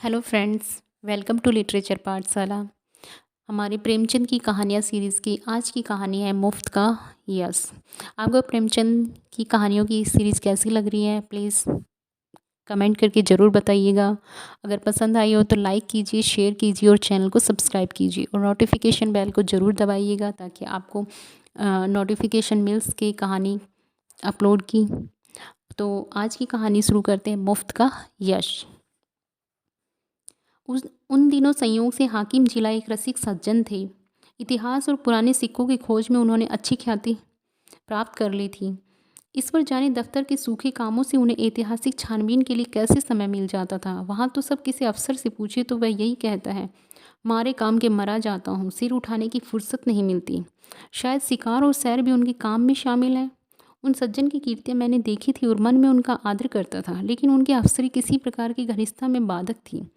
Hello friends, welcome to literature पाठशाला। हमारी प्रेमचंद की कहानियाँ सीरीज़ की आज की कहानी है मुफ्त का यश। आपको प्रेमचंद की कहानियों की सीरीज़ कैसी लग रही है, प्लीज़ कमेंट करके ज़रूर बताइएगा। अगर पसंद आई हो तो लाइक कीजिए, शेयर कीजिए और चैनल को सब्सक्राइब कीजिए और नोटिफिकेशन बेल को ज़रूर दबाइएगा ताकि आपको नोटिफिकेशन मिल सके कहानी अपलोड की। तो आज की कहानी शुरू करते हैं, मुफ्त का यश। उन दिनों संयोग से हाकिम जिला एक रसिक सज्जन थे। इतिहास और पुराने सिक्कों की खोज में उन्होंने अच्छी ख्याति प्राप्त कर ली थी। इस पर जाने दफ्तर के सूखे कामों से उन्हें ऐतिहासिक छानबीन के लिए कैसे समय मिल जाता था। वहाँ तो सब किसी अफसर से पूछे तो वह यही कहता है, मारे काम के मरा जाता हूँ, सिर उठाने की फुर्सत नहीं मिलती। शायद शिकार और सैर भी उनके काम में शामिल है। उन सज्जन की कीर्तियाँ मैंने देखी थी और मन में उनका आदर करता था, लेकिन उनकी अफसरी किसी प्रकार की घनिष्ठता में बाधक थी।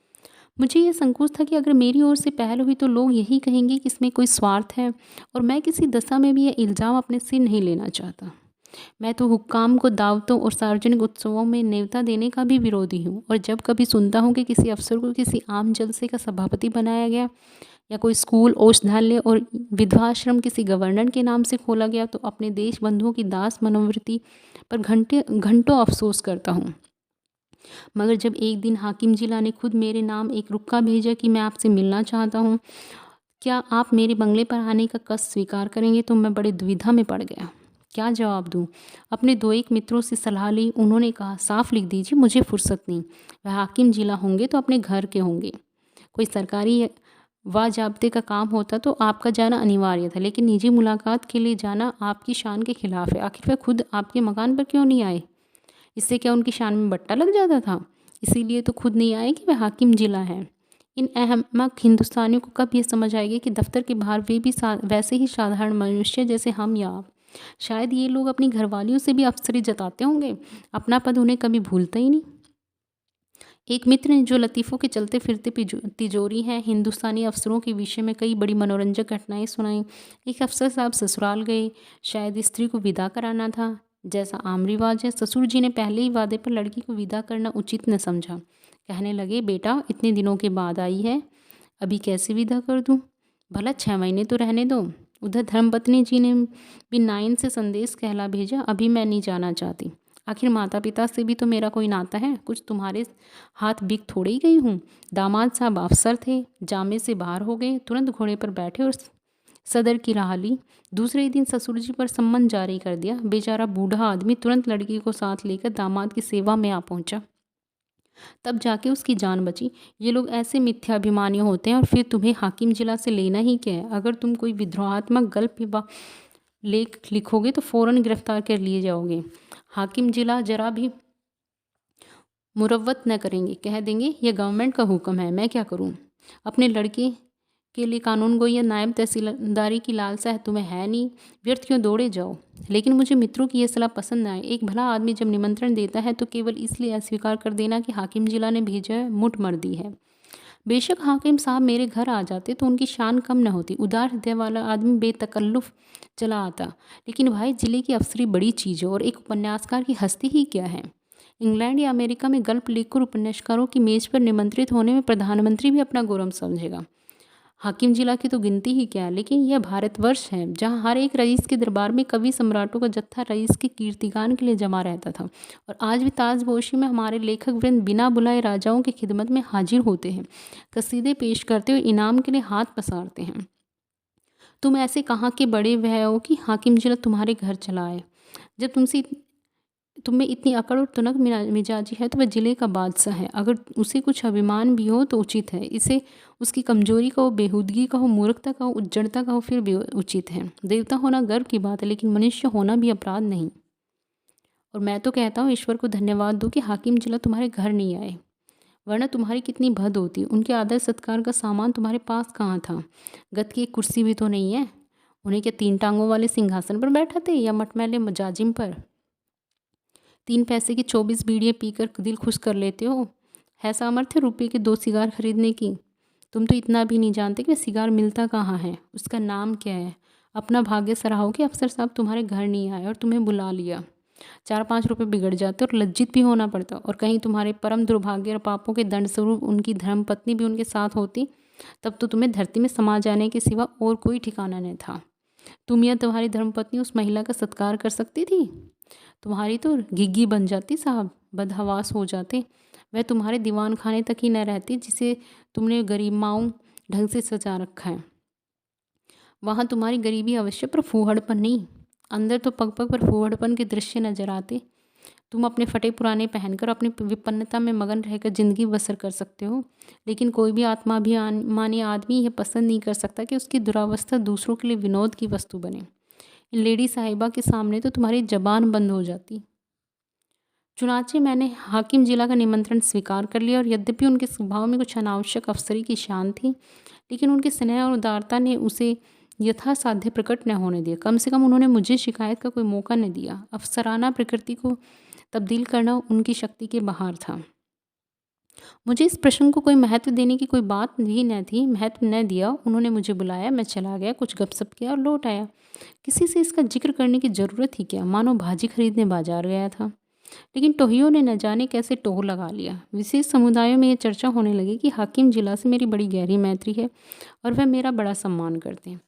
मुझे ये संकोच था कि अगर मेरी ओर से पहल हुई तो लोग यही कहेंगे कि इसमें कोई स्वार्थ है, और मैं किसी दशा में भी यह इल्ज़ाम अपने सिर नहीं लेना चाहता। मैं तो हुक्काम को दावतों और सार्वजनिक उत्सवों में नेवता देने का भी विरोधी हूँ, और जब कभी सुनता हूँ कि किसी अफसर को किसी आम जलसे का सभापति बनाया गया या कोई स्कूल, औषधालय और विधवाश्रम किसी गवर्नर के नाम से खोला गया, तो अपने देश बंधुओं की दास मनोवृत्ति पर घंटों अफसोस करता हूँ। मगर जब एक दिन हाकिम जिला ने खुद मेरे नाम एक रुक्का भेजा कि मैं आपसे मिलना चाहता हूँ, क्या आप मेरे बंगले पर आने का कष्ट स्वीकार करेंगे, तो मैं बड़े दुविधा में पड़ गया। क्या जवाब दूँ? अपने दो एक मित्रों से सलाह ली। उन्होंने कहा, साफ लिख दीजिए, मुझे फुर्सत नहीं। वह हाकिम जिला होंगे तो अपने घर के होंगे। कोई सरकारी वाजाब्ते का काम होता तो आपका जाना अनिवार्य था, लेकिन निजी मुलाकात के लिए जाना आपकी शान के खिलाफ है। आखिर वह खुद आपके मकान पर क्यों नहीं आए? इससे क्या उनकी शान में बट्टा लग जाता था? इसीलिए तो खुद नहीं आए कि वह हाकिम जिला है। इन अहमक हिंदुस्तानियों को कब ये समझ आएगी कि दफ्तर के बाहर वे भी वैसे ही साधारण मनुष्य जैसे हम या आप। शायद ये लोग अपनी घरवालियों से भी अफसरी जताते होंगे। अपना पद उन्हें कभी भूलता ही नहीं। एक मित्र ने, जो लतीफ़ों के चलते फिरते तिजोरी हैं, हिंदुस्तानी अफसरों के विषय में कई बड़ी मनोरंजक घटनाएं सुनाई। एक अफसर साहब ससुराल गए, शायद स्त्री को विदा कराना था। जैसा आम रिवाज है, ससुर जी ने पहले ही वादे पर लड़की को विदा करना उचित न समझा। कहने लगे, बेटा इतने दिनों के बाद आई है, अभी कैसे विदा कर दूँ? भला 6 महीने तो रहने दो। उधर धर्मपत्नी जी ने भी नाइन से संदेश कहला भेजा, अभी मैं नहीं जाना चाहती। आखिर माता पिता से भी तो मेरा कोई नाता है, कुछ तुम्हारे हाथ बिक थोड़ी ही गई हूँ। दामाद साहब अफसर थे, जामे से बाहर हो गए, तुरंत घोड़े पर बैठे और सदर की राह ली। दूसरे दिन ससुर जी पर सम्मन जारी कर दिया। बेचारा बूढ़ा आदमी तुरंत लड़की को साथ लेकर दामाद की सेवा में आ पहुंचा। तब जाके उसकी जान बची। ये लोग ऐसे मिथ्याभिमानी होते हैं, और फिर तुम्हें हाकिम जिला से लेना ही क्या है? अगर तुम कोई विद्रोहात्मक गल्प या लेख लिखोगे तो फौरन गिरफ्तार कर लिए जाओगे। हाकिम जिला जरा भी मुरव्वत न करेंगे, कह देंगे यह गवर्नमेंट का हुक्म है, मैं क्या करूं? अपने लड़के के लिए कानून गोई या नायब तहसीलदारी की लालसा है तुम्हें, है नहीं? व्यर्थ क्यों दौड़े जाओ? लेकिन मुझे मित्रों की यह सलाह पसंद न आए। एक भला आदमी जब निमंत्रण देता है तो केवल इसलिए अस्वीकार कर देना कि हाकिम जिला ने भेजा है, मुठ मर्दी है। बेशक हाकिम साहब मेरे घर आ जाते तो उनकी शान कम न होती। उदार हृदय वाला आदमी बेतकल्लुफ़ चला आता। लेकिन भाई, जिले की अफसरी बड़ी चीज़ है, और एक उपन्यासकार की हस्ती ही क्या है। इंग्लैंड या अमेरिका में गल्प लिखकर उपन्यासकारों की मेज़ पर निमंत्रित होने में प्रधानमंत्री भी अपना गौरव समझेगा। हाकिम जिला की तो गिनती ही क्या है। लेकिन यह भारतवर्ष है, जहाँ हर एक रईस के दरबार में कवि सम्राटों का जत्था रईस के कीर्तिगान के लिए जमा रहता था, और आज भी ताजपोशी में हमारे लेखक वृंद बिना बुलाए राजाओं की खिदमत में हाजिर होते हैं, कसीदे पेश करते हुए इनाम के लिए हाथ पसारते हैं। तुम ऐसे कहाँ के बड़े वह हो कि हाकिम जिला तुम्हारे घर चला आए? जब तुम में इतनी अकड़ और तुनक मिजाजी है तो वह जिले का बादशाह है। अगर उसे कुछ अभिमान भी हो तो उचित है। इसे उसकी कमजोरी का हो, बेहूदगी का हो, मूर्खता का हो, उज्जड़ता का हो, फिर भी उचित है। देवता होना गर्व की बात है, लेकिन मनुष्य होना भी अपराध नहीं। और मैं तो कहता हूँ, ईश्वर को धन्यवाद दो कि हाकिम जिला तुम्हारे घर नहीं आए, वरना तुम्हारी कितनी भद होती। उनके आदर सत्कार का सामान तुम्हारे पास कहाँ था? गद की एक कुर्सी भी तो नहीं है। उन्हें क्या 3 टांगों वाले सिंहासन पर बैठा थे, या मटमैले मजाजिम पर? 3 पैसे की 24 बीड़ियाँ पीकर दिल खुश कर लेते हो। है सामर्थ्य रुपये के 2 सिगार खरीदने की? तुम तो इतना भी नहीं जानते कि सिगार मिलता कहाँ है, उसका नाम क्या है। अपना भाग्य सराहो कि अफसर साहब तुम्हारे घर नहीं आए और तुम्हें बुला लिया। 4-5 रुपये बिगड़ जाते और लज्जित भी होना पड़ता, और कहीं तुम्हारे परम दुर्भाग्य और पापों के दंड स्वरूप उनकी धर्मपत्नी भी उनके साथ होती, तब तो तुम्हें धरती में समा जाने के सिवा और कोई ठिकाना नहीं था। तुम या तुम्हारी धर्मपत्नी उस महिला का सत्कार कर सकती थी? तुम्हारी तो घिग्गी बन जाती साहब, बदहवास हो जाते। वह तुम्हारे दीवान खाने तक ही न रहती जिसे तुमने गरिमाओं ढंग से सजा रखा है। वहाँ तुम्हारी गरीबी अवश्य, पर फूहड़पन नहीं। अंदर तो पग पग पर फूहड़पन के दृश्य नजर आते। तुम अपने फटे पुराने पहनकर अपनी विपन्नता में मगन रहकर जिंदगी बसर कर सकते हो, लेकिन कोई भी आत्माभिमानी आदमी यह पसंद नहीं कर सकता कि उसकी दुरावस्था दूसरों के लिए विनोद की वस्तु बने। इन लेडी साहिबा के सामने तो तुम्हारी जबान बंद हो जाती। चुनाचे मैंने हाकिम जिला का निमंत्रण स्वीकार कर लिया, और यद्यपि उनके स्वभाव में कुछ अनावश्यक अफसरी की शान थी, लेकिन उनके स्नेह और उदारता ने उसे यथासाध्य प्रकट न होने दिया। कम से कम उन्होंने मुझे शिकायत का कोई मौका न दिया। अफसराना प्रकृति को तब्दील करना उनकी शक्ति के बाहर था। मुझे इस प्रश्न को कोई महत्व देने की कोई बात भी न थी। महत्व न दिया। उन्होंने मुझे बुलाया, मैं चला गया, कुछ गपशप किया और लौट आया। किसी से इसका जिक्र करने की ज़रूरत ही क्या, मानो भाजी खरीदने बाजार गया था। लेकिन टोहियों ने न जाने कैसे टोह लगा लिया। विशेष समुदायों में यह चर्चा होने लगी कि हाकिम जिला से मेरी बड़ी गहरी मैत्री है और वह मेरा बड़ा सम्मान करते हैं।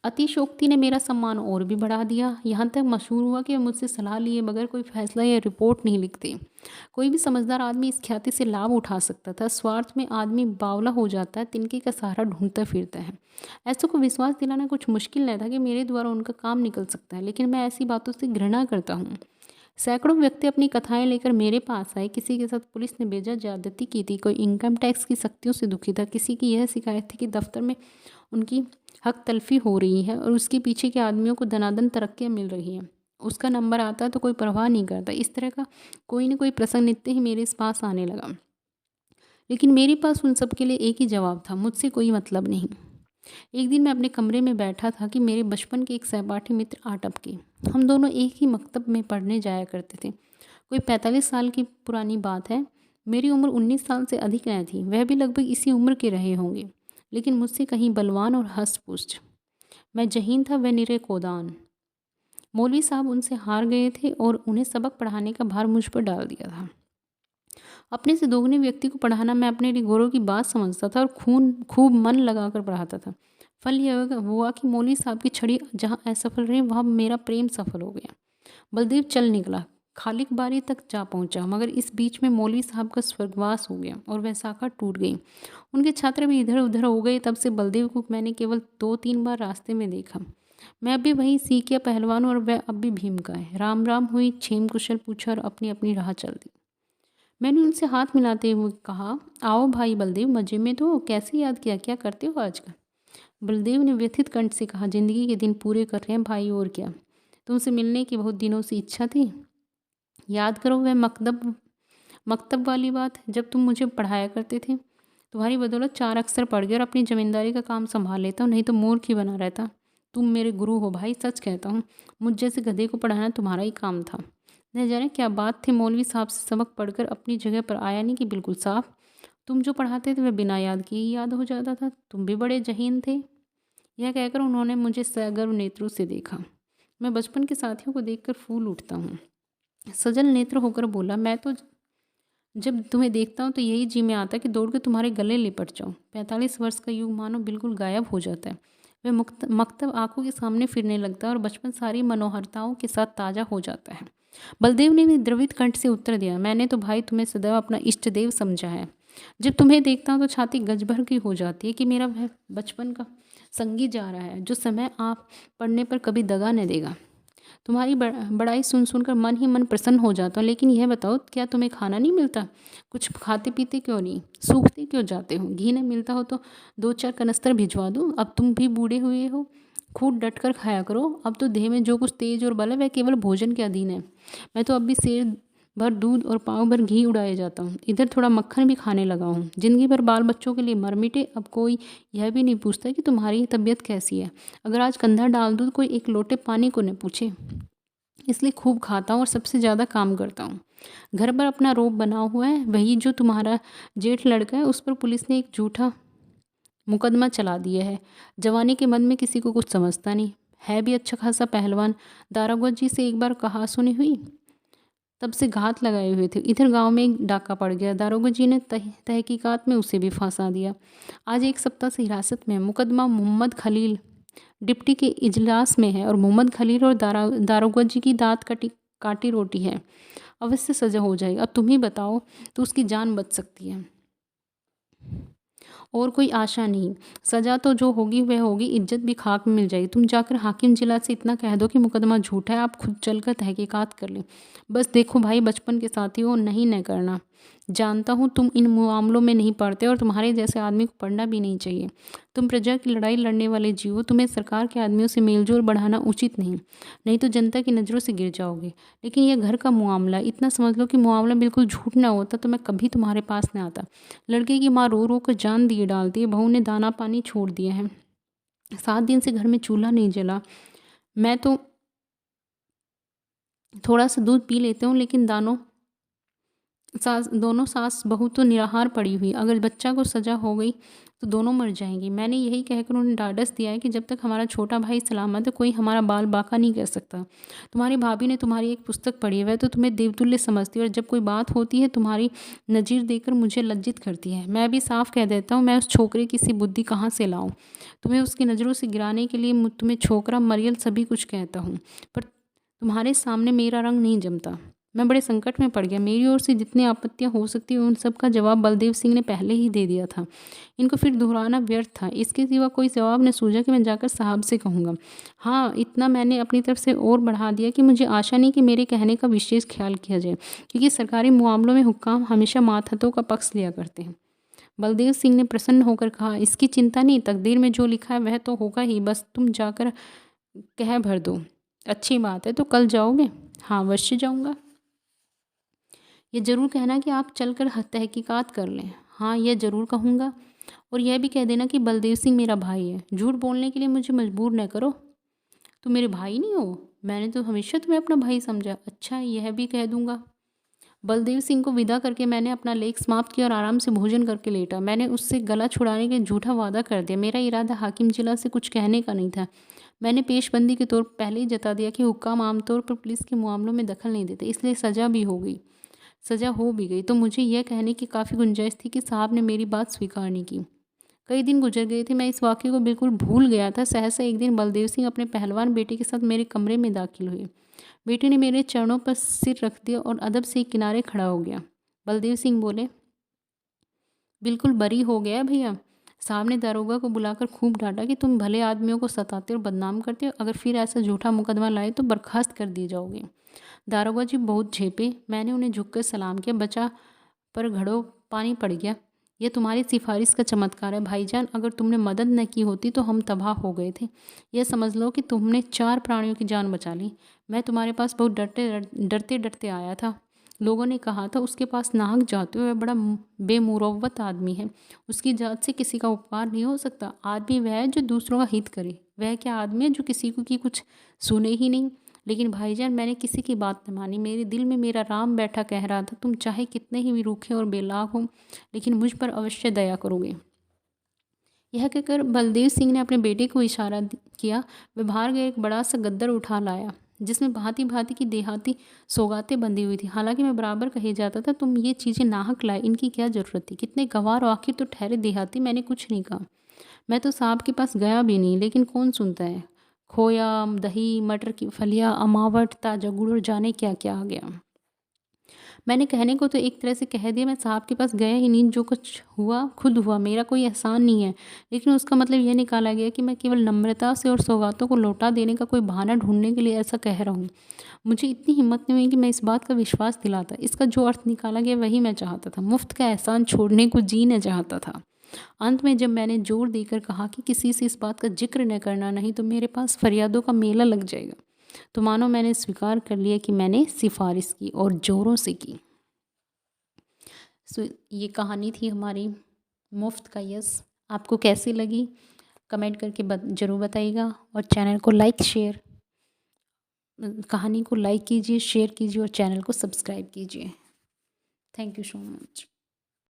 अतिशोक्ति ने मेरा सम्मान और भी बढ़ा दिया। यहाँ तक मशहूर हुआ कि मुझसे सलाह लिए बगैर कोई फैसला या रिपोर्ट नहीं लिखते। कोई भी समझदार आदमी इस ख्याति से लाभ उठा सकता था। स्वार्थ में आदमी बावला हो जाता है, तिनके का सहारा ढूंढता फिरता है। ऐसों को विश्वास दिलाना कुछ मुश्किल नहीं था कि मेरे द्वारा उनका काम निकल सकता है, लेकिन मैं ऐसी बातों से घृणा करता हूँ। सैकड़ों व्यक्ति अपनी कथाएं लेकर मेरे पास आए। किसी के साथ पुलिस ने बेजा ज्यादती की थी, कोई इनकम टैक्स की सख्तियों से दुखी था, किसी की यह शिकायत थी कि दफ्तर में उनकी हक तलफी हो रही है और उसके पीछे के आदमियों को दनादन तरक्कियाँ मिल रही हैं। उसका नंबर आता है तो कोई परवाह नहीं करता। इस तरह का कोई न कोई प्रसंग नित्य ही मेरे पास आने लगा, लेकिन मेरे पास उन सब के लिए एक ही जवाब था, मुझसे कोई मतलब नहीं। एक दिन मैं अपने कमरे में बैठा था कि मेरे बचपन के एक सहपाठी मित्र आ टपके। हम दोनों एक ही मकतब में पढ़ने जाया करते थे। कोई 45 साल की पुरानी बात है। मेरी उम्र 19 साल से अधिक न थी, वह भी लगभग इसी उम्र के रहे होंगे, लेकिन मुझसे कहीं बलवान और हष्ट-पुष्ट। मैं जहीन था, वह निरे कोदान। मौलवी साहब उनसे हार गए थे और उन्हें सबक पढ़ाने का भार मुझ पर डाल दिया था। अपने से दोगुने व्यक्ति को पढ़ाना मैं अपने लिए गौरव की बात समझता था और खूब मन लगाकर पढ़ाता था। फल यह हुआ कि मौलवी साहब की छड़ी जहाँ असफल रही, वहाँ मेरा प्रेम सफल हो गया। बलदेव चल निकला, खालिक बारी तक जा पहुंचा, मगर इस बीच में मौलवी साहब का स्वर्गवास हो गया और वह शाखा टूट गई। उनके छात्र भी इधर उधर हो गए। तब से बलदेव को मैंने केवल 2-3 बार रास्ते में देखा। मैं अब भी वही सीकिया पहलवान और वह अब भी भीम का है। राम राम हुई, क्षेम कुशल पूछा और अपनी अपनी राह चल दी। मैंने उनसे हाथ मिलाते हुए कहा, आओ भाई बलदेव, मजे में तो हो? कैसे याद किया, क्या करते हो आजकल? बलदेव ने व्यथित कंठ से कहा, जिंदगी के दिन पूरे कर रहे हैं भाई, और क्या। तुमसे मिलने की बहुत दिनों से इच्छा थी। याद करो वह मकतब वाली बात, जब तुम मुझे पढ़ाया करते थे। तुम्हारी बदौलत 4 अक्षर पढ़ गया और अपनी ज़मींदारी का काम संभाल लेता हूँ, नहीं तो मूर्ख ही बना रहता। तुम मेरे गुरु हो भाई, सच कहता हूँ। मुझ जैसे गधे को पढ़ाना तुम्हारा ही काम था। न जाने क्या बात थी, मौलवी साहब से सबक पढ़कर अपनी जगह पर आया नहीं कि बिल्कुल साफ। तुम जो पढ़ाते थे वह बिना याद किए ही याद हो जाता था। तुम भी बड़े जहीन थे। यह कहकर उन्होंने मुझे सगर्व नेत्रों से देखा। मैं बचपन के साथियों को देखकर फूल उठता हूँ। सजल नेत्र होकर बोला, मैं तो जब तुम्हें देखता हूँ तो यही जी में आता कि दौड़ के तुम्हारे गले लिपट जाऊँ। 45 वर्ष का युग मानो बिल्कुल गायब हो जाता है। वह मकतब आंखों के सामने फिरने लगता है और बचपन सारी मनोहरताओं के साथ ताज़ा हो जाता है। बलदेव ने भी द्रवित कंठ से उत्तर दिया, मैंने तो भाई तुम्हें सदैव अपना इष्ट देव समझा है। जब तुम्हें देखता हूँ तो छाती गज भर की हो जाती है कि मेरा वह बचपन का संगी जा रहा है, जो समय आप पढ़ने पर कभी दगा न देगा। तुम्हारी बड़ाई सुन सुनकर मन ही मन प्रसन्न हो जाता हूँ। लेकिन यह बताओ, क्या तुम्हें खाना नहीं मिलता? कुछ खाते पीते क्यों नहीं? सूखते क्यों जाते हो? घी नहीं मिलता हो तो 2-4 कनस्तर भिजवा दूँ। अब तुम भी बूढ़े हुए हो, खूब डट कर खाया करो। अब तो देह में जो कुछ तेज और बल है वह केवल भोजन के अधीन है। मैं तो अब भी सेर भर दूध और पाँव भर घी उड़ाए जाता हूँ। इधर थोड़ा मक्खन भी खाने लगा हूँ। जिंदगी भर बाल बच्चों के लिए मर मिटे, अब कोई यह भी नहीं पूछता कि तुम्हारी तबीयत कैसी है। अगर आज कंधा डाल दूँ तो कोई एक लोटे पानी को न पूछे। इसलिए खूब खाता हूँ और सबसे ज़्यादा काम करता हूँ। घर पर अपना रोब बना हुआ है। वही जो तुम्हारा जेठ लड़का है, उस पर पुलिस ने एक झूठा मुकदमा चला दिया है। जवानी के मन में किसी को कुछ समझता नहीं। है भी अच्छा खासा पहलवान। दारोगा जी से एक बार कहा सुनी हुई, तब से घात लगाए हुए थे। इधर गांव में एक डाका पड़ गया, दारोगा जी ने तहकीकात में उसे भी फांसा दिया। आज 1 सप्ताह से हिरासत में है। मुकदमा मोहम्मद खलील डिप्टी के इजलास में है और मोहम्मद खलील और दारोगा जी की दांत काटी रोटी है। अवश्य सज़ा हो जाएगी। अब तुम ही बताओ, तो उसकी जान बच सकती है और कोई आशा नहीं। सज़ा तो जो होगी वह होगी, इज्जत भी खाक में मिल जाएगी। तुम जाकर हाकिम जिला से इतना कह दो कि मुकदमा झूठा है, आप खुद चलकर तहकीकात कर लें। बस देखो भाई, बचपन के साथी हो, नहीं न करना। जानता हूँ तुम इन मामलों में नहीं पढ़ते और तुम्हारे जैसे आदमी को पढ़ना भी नहीं चाहिए। तुम प्रजा की लड़ाई लड़ने वाले जीव हो, तुम्हें सरकार के आदमियों से मेलजोल बढ़ाना उचित नहीं, नहीं तो जनता की नज़रों से गिर जाओगे। लेकिन यह घर का मामला, इतना समझ लो कि मामला बिल्कुल झूठ ना होता तो मैं कभी तुम्हारे पास न आता। लड़के की माँ रो रो कर जान दिए डालती है। बहू ने दाना पानी छोड़ दिया है। 7 दिन से घर में चूल्हा नहीं जला। मैं तो थोड़ा सा दूध पी लेते हूँ, लेकिन दोनों सास बहू तो निराहार पड़ी हुई। अगर बच्चा को सजा हो गई तो दोनों मर जाएंगी। मैंने यही कहकर उन्हें ढाढ़स दिया है कि जब तक हमारा छोटा भाई सलामत है, कोई हमारा बाल बाका नहीं कर सकता। तुम्हारी भाभी ने तुम्हारी एक पुस्तक पढ़ी है, वह तो तुम्हें देवतुल्य समझती है और जब कोई बात होती है तुम्हारी नज़ीर देकर मुझे लज्जित करती है। मैं भी साफ कह देता हूँ, मैं उस छोकरे की सी बुद्धि कहाँ से लाऊँ। तुम्हें उसकी नज़रों से गिराने के लिए तुम्हें छोकरा मरियल सभी कुछ कहता हूँ, पर तुम्हारे सामने मेरा रंग नहीं जमता। मैं बड़े संकट में पड़ गया। मेरी ओर से जितनी आपत्तियां हो सकती हैं उन सब का जवाब बलदेव सिंह ने पहले ही दे दिया था। इनको फिर दोहराना व्यर्थ था। इसके सिवा कोई जवाब न सूझा कि मैं जाकर साहब से कहूँगा। हाँ, इतना मैंने अपनी तरफ से और बढ़ा दिया कि मुझे आशा नहीं कि मेरे कहने का विशेष ख्याल किया जाए, क्योंकि सरकारी मामलों में हुक्काम हमेशा मातहतों का पक्ष लिया करते हैं। बलदेव सिंह ने प्रसन्न होकर कहा, इसकी चिंता नहीं, तकदीर में जो लिखा है वह तो होगा ही, बस तुम जाकर कह भर दो। अच्छी बात है, तो कल जाओगे? हाँ, अवश्य जाऊँगा। ये ज़रूर कहना कि आप चलकर तहकीकात कर लें। हाँ, यह ज़रूर कहूँगा। और यह भी कह देना कि बलदेव सिंह मेरा भाई है। झूठ बोलने के लिए मुझे मजबूर न करो। तुम मेरे भाई नहीं हो? मैंने तो हमेशा तुम्हें अपना भाई समझा। अच्छा, यह भी कह दूँगा। बलदेव सिंह को विदा करके मैंने अपना लेख समाप्त किया और आराम से भोजन करके लेटा। मैंने उससे गला छुड़ाने के झूठा वादा कर दिया। मेरा इरादा हाकिम जिला से कुछ कहने का नहीं था। मैंने पेशबंदी के तौर पर पहले ही जता दिया कि हुक्काम आमतौर पर पुलिस के मामलों में दखल नहीं देते, इसलिए सज़ा हो भी गई तो मुझे यह कहने की काफ़ी गुंजाइश थी कि साहब ने मेरी बात स्वीकार नहीं की। कई दिन गुजर गए थे, मैं इस वाक़ये को बिल्कुल भूल गया था। सहसा एक दिन बलदेव सिंह अपने पहलवान बेटे के साथ मेरे कमरे में दाखिल हुए। बेटे ने मेरे चरणों पर सिर रख दिया और अदब से एक किनारे खड़ा हो गया। बलदेव सिंह बोले, बिल्कुल बरी हो गया भैया। साहब ने दारोगा को बुलाकर खूब डांटा कि तुम भले आदमियों को सताते और बदनाम करते हो, अगर फिर ऐसा झूठा मुकदमा लाए तो बर्खास्त कर दिए जाओगे। दारोगा जी बहुत झेपे। मैंने उन्हें झुककर सलाम किया। बचा पर घड़ों पानी पड़ गया। यह तुम्हारी सिफारिश का चमत्कार है भाईजान। अगर तुमने मदद न की होती तो हम तबाह हो गए थे। यह समझ लो कि तुमने 4 प्राणियों की जान बचा ली। मैं तुम्हारे पास बहुत डरते डरते आया था। लोगों ने कहा था उसके पास नाहक जाते हुए बड़ा बेमुरव्वत आदमी है। उसकी जात से किसी का उपकार नहीं हो सकता। आदमी वह है जो दूसरों का हित करे। वह क्या आदमी है जो किसी को की कुछ सुने ही नहीं। लेकिन भाईजान, मैंने किसी की बात न मानी। मेरे दिल में मेरा राम बैठा कह रहा था, तुम चाहे कितने ही रूखे और बेलाग हो, लेकिन मुझ पर अवश्य दया करोगे। यह कहकर बलदेव सिंह ने अपने बेटे को इशारा किया। वह बाहर गए एक बड़ा सा गद्दर उठा लाया, जिसमें भांति भांति की देहाती सौगातें बंधी हुई थी। हालांकि मैं बराबर कहे जाता था, तुम ये चीज़ें नाहक लाए, इनकी क्या ज़रूरत थी? कितने गंवार और आखिर तो ठहरे देहाती। मैंने कुछ नहीं कहा। मैं तो साहब के पास गया भी नहीं, लेकिन कौन सुनता है। खोया, दही, मटर की फलियाँ, अमावट, ताजा गुड़ और जाने क्या क्या आ गया। मैंने कहने को तो एक तरह से कह दिया, मैं साहब के पास गया ही नहीं। जो कुछ हुआ खुद हुआ, मेरा कोई एहसान नहीं है। लेकिन उसका मतलब यह निकाला गया कि मैं केवल नम्रता से और सौगातों को लौटा देने का कोई बहाना ढूंढने के लिए ऐसा कह रहा हूँ। मुझे इतनी हिम्मत नहीं हुई कि मैं इस बात का विश्वास दिलाता। इसका जो अर्थ निकाला गया वही मैं चाहता था। मुफ्त का एहसान छोड़ने को जी न चाहता था। अंत में जब मैंने जोर देकर कहा कि किसी से इस बात का जिक्र न करना, नहीं तो मेरे पास फरियादों का मेला लग जाएगा, तो मानो मैंने स्वीकार कर लिया कि मैंने सिफारिश की और ज़ोरों से की। ये कहानी थी हमारी मुफ्त का यस। आपको कैसी लगी कमेंट करके ज़रूर बताइएगा और चैनल को कहानी को लाइक कीजिए, शेयर कीजिए और चैनल को सब्सक्राइब कीजिए। Thank you so much.